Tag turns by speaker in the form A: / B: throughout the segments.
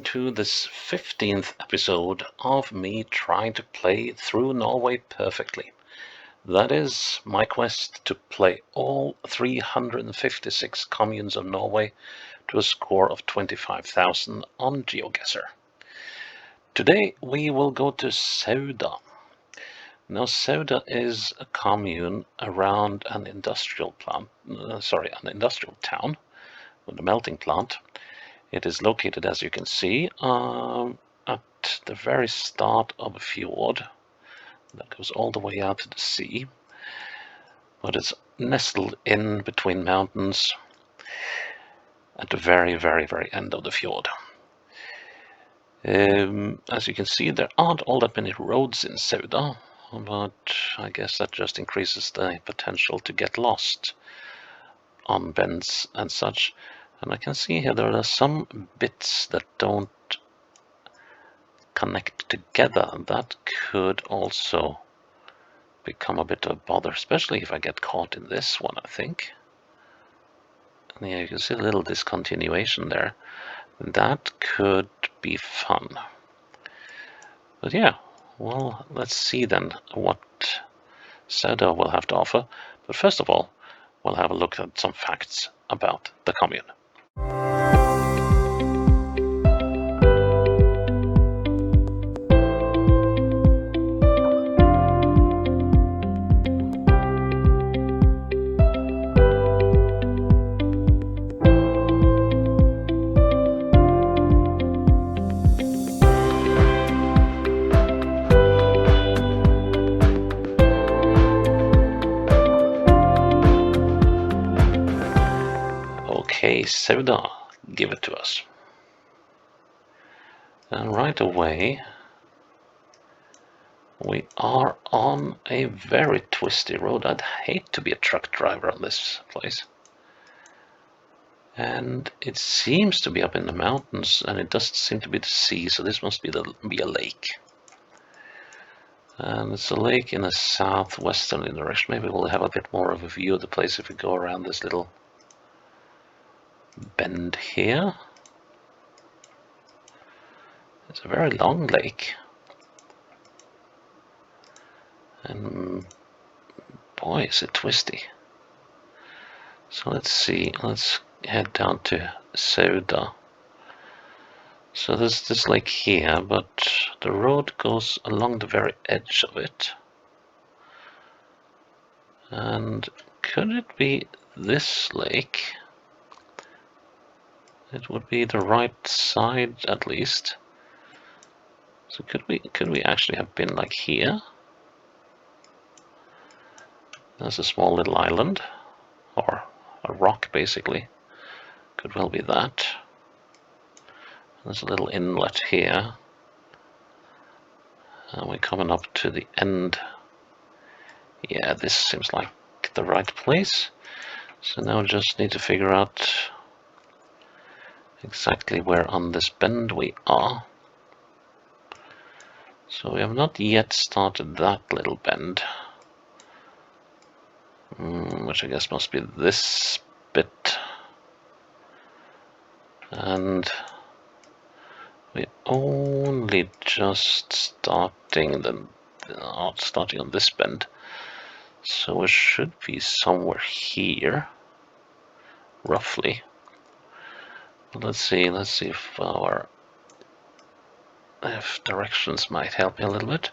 A: to this 15th episode of me trying to play through Norway perfectly. That is my quest to play all 356 communes of Norway to a score of 25,000 on Geoguessr. Today we will go to Sauda. Now Sauda is a commune around an industrial town with a melting plant. It is located, as you can see, at the very start of a fjord that goes all the way out to the sea, but it's nestled in between mountains at the very, very, very end of the fjord. As you can see, there aren't all that many roads in Sauda, but I guess that just increases the potential to get lost on bends and such. And I can see here there are some bits that don't connect together. That could also become a bit of a bother, especially if I get caught in this one, I think. And yeah, you can see a little discontinuation there. That could be fun. But yeah, well, let's see then what Sauda will have to offer. But first of all, we'll have a look at some facts about the commune. Okay, Sauda, give it to us. And right away, we are on a very twisty road. I'd hate to be a truck driver on this place. And it seems to be up in the mountains, and it doesn't seem to be the sea, so this must be a lake. And it's a lake in a southwesterly direction. Maybe we'll have a bit more of a view of the place if we go around this little bend here. It's a very long lake. And boy, is it twisty. So let's see, let's head down to Sauda. So there's this lake here, but the road goes along the very edge of it. And could it be this lake? It would be the right side at least. So could we actually have been like here? There's a small little island, or a rock basically. Could well be that. There's a little inlet here. And we're coming up to the end. Yeah, this seems like the right place. So now we just need to figure out exactly where on this bend we are. So we have not yet started that little bend. Which I guess must be this bit. And we're only just starting on this bend. So it should be somewhere here, roughly. But let's see if directions might help me a little bit.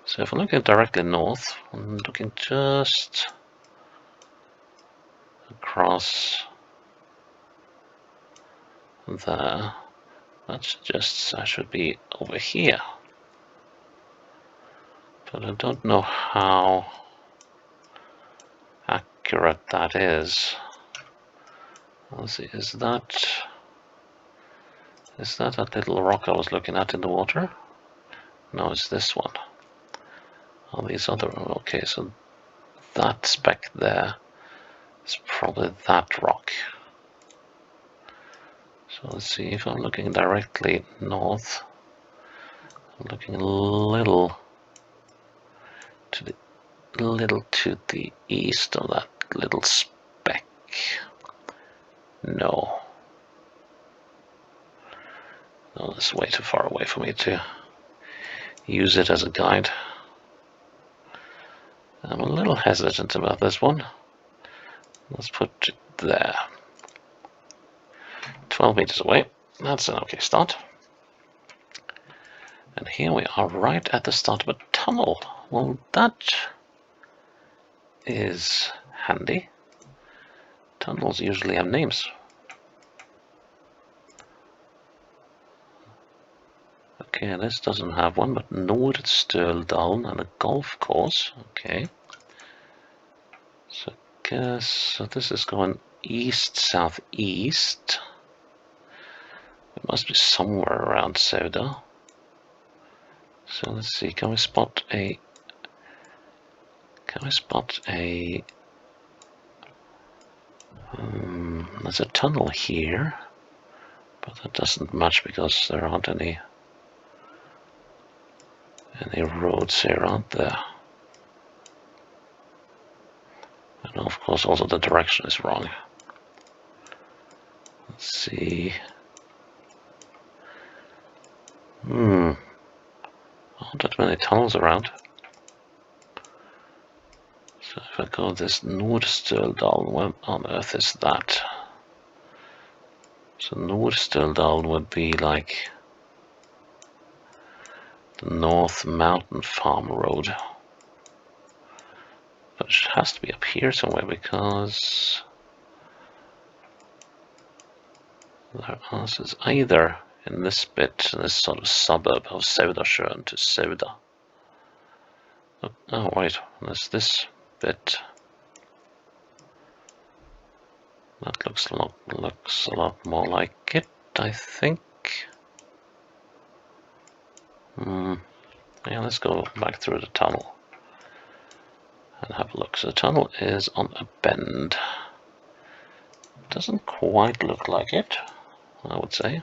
A: So if I'm looking directly north, I'm looking just across there. That suggests I should be over here. But I don't know how accurate that is. Let's see, is that that little rock I was looking at in the water? No, it's this one. Oh, these other, okay, so that speck there is probably that rock. So let's see, if I'm looking directly north, I'm looking a little to the east of that little speck. No. Oh, that's way too far away for me to use it as a guide. I'm a little hesitant about this one. Let's put it there. 12 meters away. That's an okay start. And here we are right at the start of a tunnel. Well, that is handy. Tunnels usually have names. Okay, this doesn't have one, but Nordstøldalen and a golf course. Okay. So this is going east, southeast. It must be somewhere around Sauda. So let's see, can we spot a there's a tunnel here, but that doesn't match because there aren't any roads here, aren't there? And of course also the direction is wrong. Let's see. Aren't that many tunnels around? So if I go this Nordstøldalen, what on earth is that? So Nordstøldalen would be like the North Mountain Farm Road. But it has to be up here somewhere because this is either in this bit, in this sort of suburb of Saudasjøen to Sauda. Oh wait, there's this bit. That looks a lot more like it, I think. Yeah, let's go back through the tunnel and have a look. So the tunnel is on a bend. Doesn't quite look like it, I would say.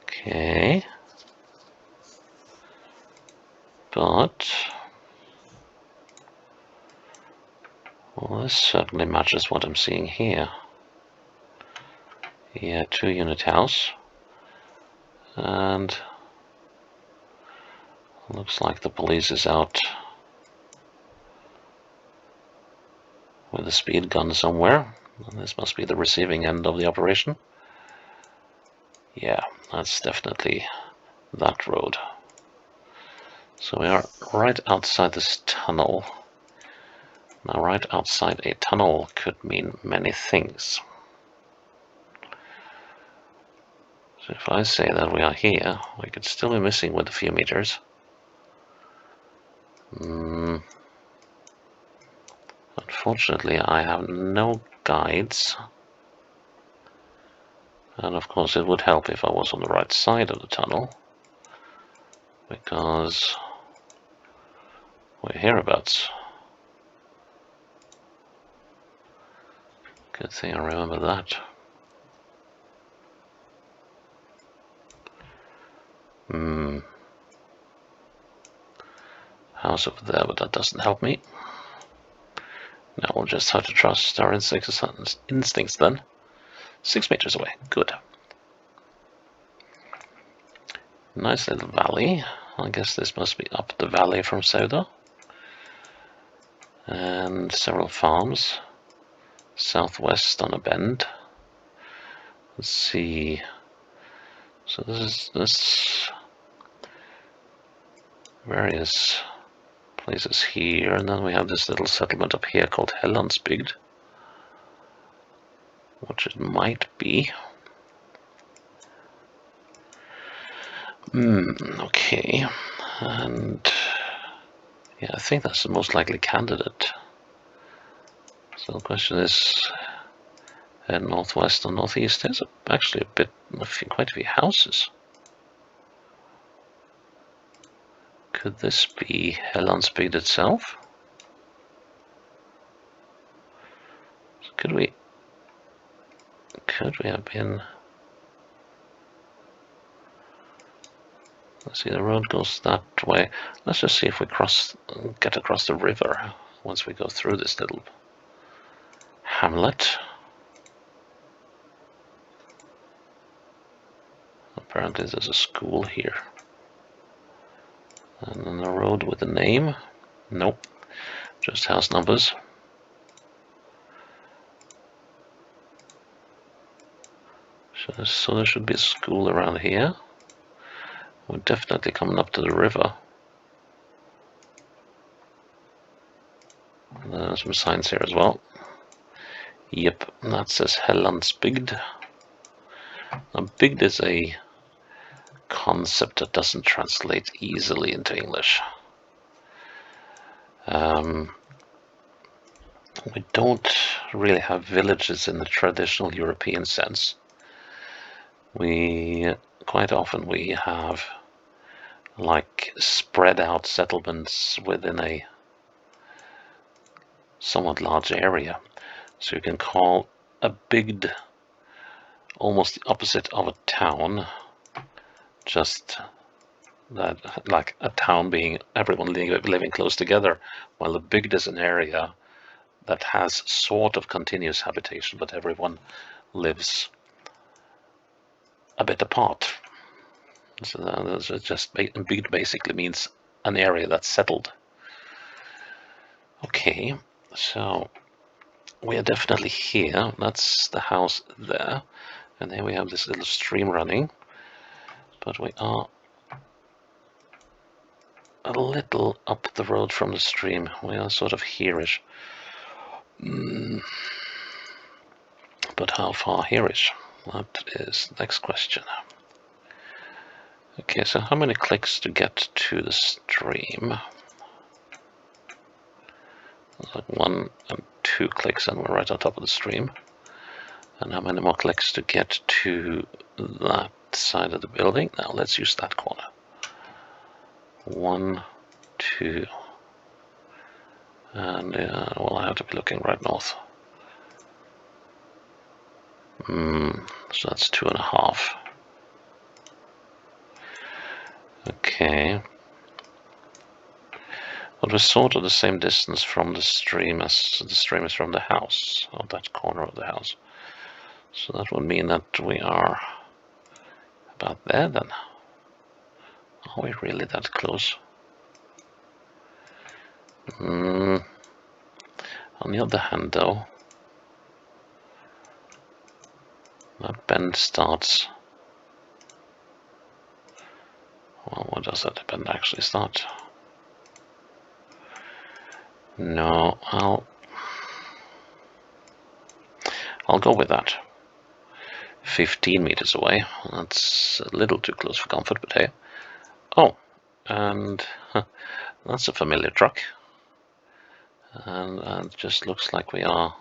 A: Okay. But well, this certainly matches what I'm seeing here. Yeah, 2-unit house. And looks like the police is out with a speed gun somewhere. And this must be the receiving end of the operation. Yeah, that's definitely that road. So we are right outside this tunnel. Now, right outside a tunnel could mean many things. So if I say that we are here, we could still be missing with a few meters. Unfortunately, I have no guides. And of course, it would help if I was on the right side of the tunnel, because we're hereabouts. Good thing I remember that. House over there, but that doesn't help me. Now we'll just have to trust our instincts then. 6 meters away. Good. Nice little valley. I guess this must be up the valley from Sauda. And several farms. Southwest on a bend. Let's see. So this is various places here, and then we have this little settlement up here called Hellandsbygd, which it might be. Okay, and yeah, I think that's the most likely candidate. So the question is, northwest or northeast, there's actually quite a few houses. Could this be Hellandsbygd itself? Could we have been? Let's see, the road goes that way. Let's just see if we get across the river once we go through this little hamlet. apparently there's a school here. And then a road with a name. Nope, just house numbers. So there should be a school around here. We're definitely coming up to the river. There's some signs here as well. Yep, that says Hellandsbygd. Now, bygd is a concept that doesn't translate easily into English. We don't really have villages in the traditional European sense. Quite often we have like spread out settlements within a somewhat large area. So you can call a bygd almost the opposite of a town, just that, like a town being everyone living close together, while a bygd is an area that has sort of continuous habitation, but everyone lives a bit apart. So just bygd basically means an area that's settled. Okay, so we are definitely here. That's the house there, and here we have this little stream running, but we are a little up the road from the stream. We are sort of here-ish. But how far here-ish? That is the next question. Okay, so how many clicks to get to the stream? Like 1 and 2 clicks and we're right on top of the stream. And how many more clicks to get to that side of the building? Now let's use that corner. 1, 2, and well, I have to be looking right north. So that's 2.5. Okay. But we're sort of the same distance from the stream as the stream is from the house, or that corner of the house. So that would mean that we are about there then. Are we really that close? On the other hand though, that bend starts... Well, what does that bend actually start? No, I'll go with that. 15 meters away. That's a little too close for comfort, but hey. Oh, and that's a familiar truck. And it just looks like we are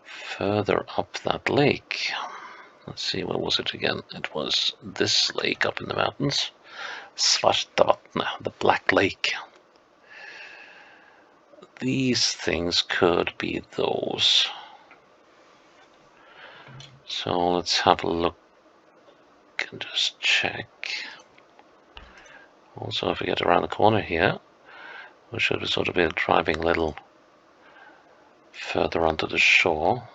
A: further up that lake. Let's see, where was it again? It was this lake up in the mountains. Svartavatn, the Black Lake. These things could be those. So let's have a look and just check. Also, if we get around the corner here, we should sort of be driving a little further onto the shore.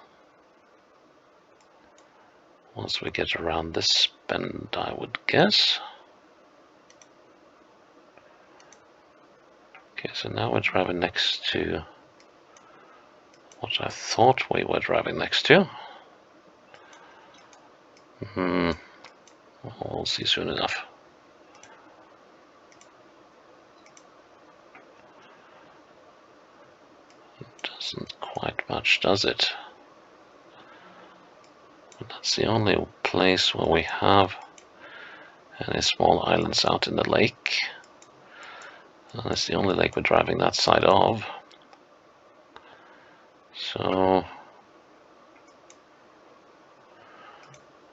A: Once we get around this bend, I would guess. Okay, so now we're driving next to what I thought we were driving next to. We'll see soon enough. It doesn't quite match, does it? But that's the only place where we have any small islands out in the lake. And it's the only lake we're driving that side of. So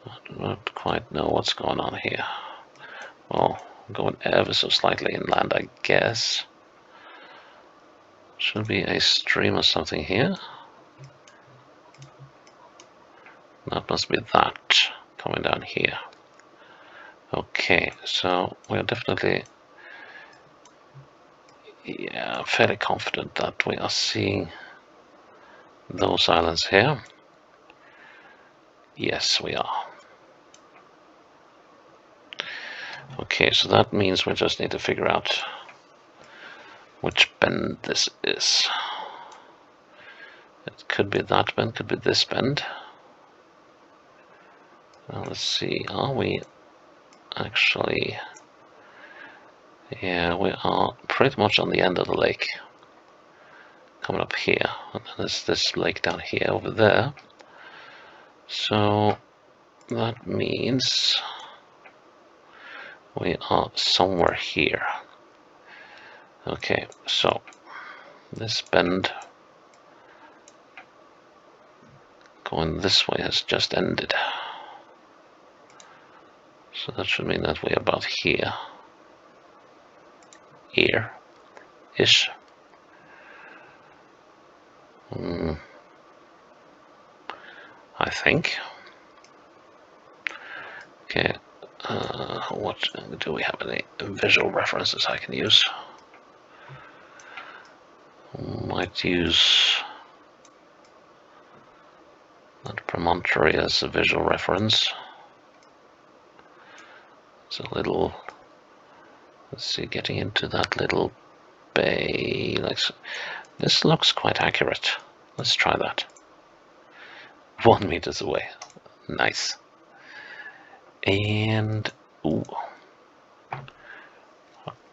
A: I do not quite know what's going on here. Well, I'm going ever so slightly inland, I guess. Should be a stream or something here. That must be that coming down here. Okay, so we're definitely fairly confident that we are seeing those islands here. Yes, we are. Okay, so that means we just need to figure out which bend this is. It could be that bend, could be this bend. Now let's see, are we actually... Yeah, we are pretty much on the end of the lake. Coming up here, and there's this lake down here over there. So that means we are somewhere here. Okay, so this bend going this way has just ended. So that should mean that we're about here. Here-ish. I think. Okay, what do we have any visual references I can use? Might use that promontory as a visual reference. It's a little, let's see, getting into that little bay. This looks quite accurate. Let's try that. 1 meters away. Nice. And ooh.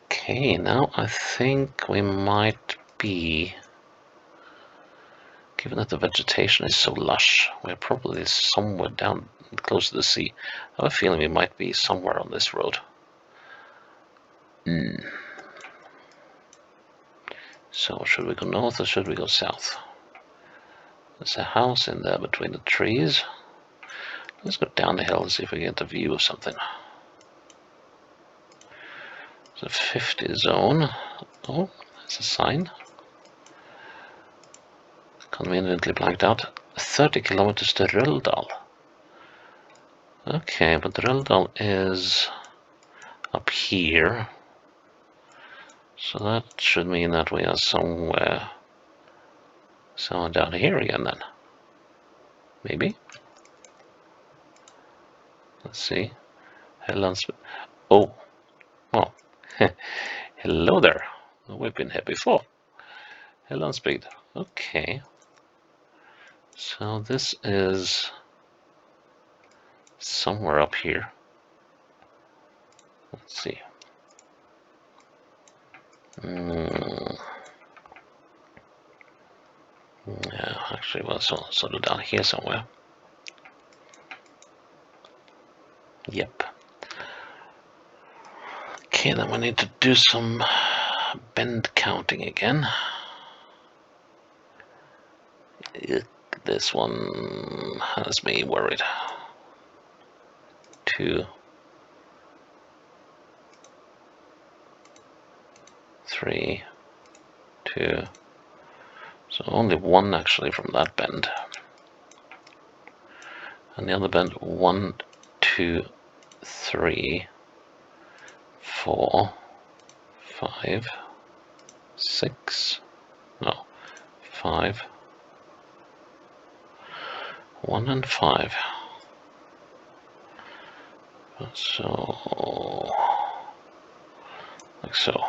A: Okay, now I think we might be, given that the vegetation is so lush, we're probably somewhere down close to the sea. I have a feeling we might be somewhere on this road. So should we go north or should we go south? There's a house in there between the trees. Let's go down the hill and see if we get a view of something. It's a 50 zone. Oh, there's a sign. Conveniently blanked out. 30 kilometers to Røldal. Okay, but Røldal is up here. So that should mean that we are somewhere down here again then. Maybe? Let's see. Oh, well, hello there. We've been here before. Hello, speed. Okay. So this is somewhere up here. Let's see. Yeah, actually, well, sort of down here somewhere. Yep. Okay, then we need to do some bend counting again. This one has me worried. 2, 3, 2. So only 1 actually from that bend. And the other bend, 1, 2, 3, 4, 5, 6. No, 5. 1 and 5. So, like so.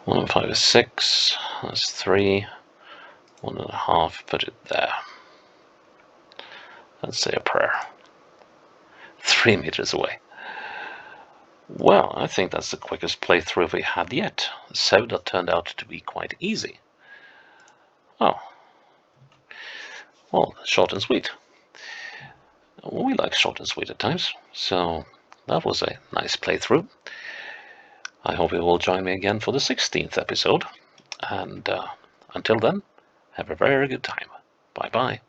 A: 1 and 5 is 6. That's 3. 1.5. Put it there. Let's say a prayer. 3 meters away. Well, I think that's the quickest playthrough we had yet. Sauda turned out to be quite easy. Oh. Well, short and sweet. We like short and sweet at times, so that was a nice playthrough. I hope you will join me again for the 16th episode, and until then, have a very good time. Bye-bye.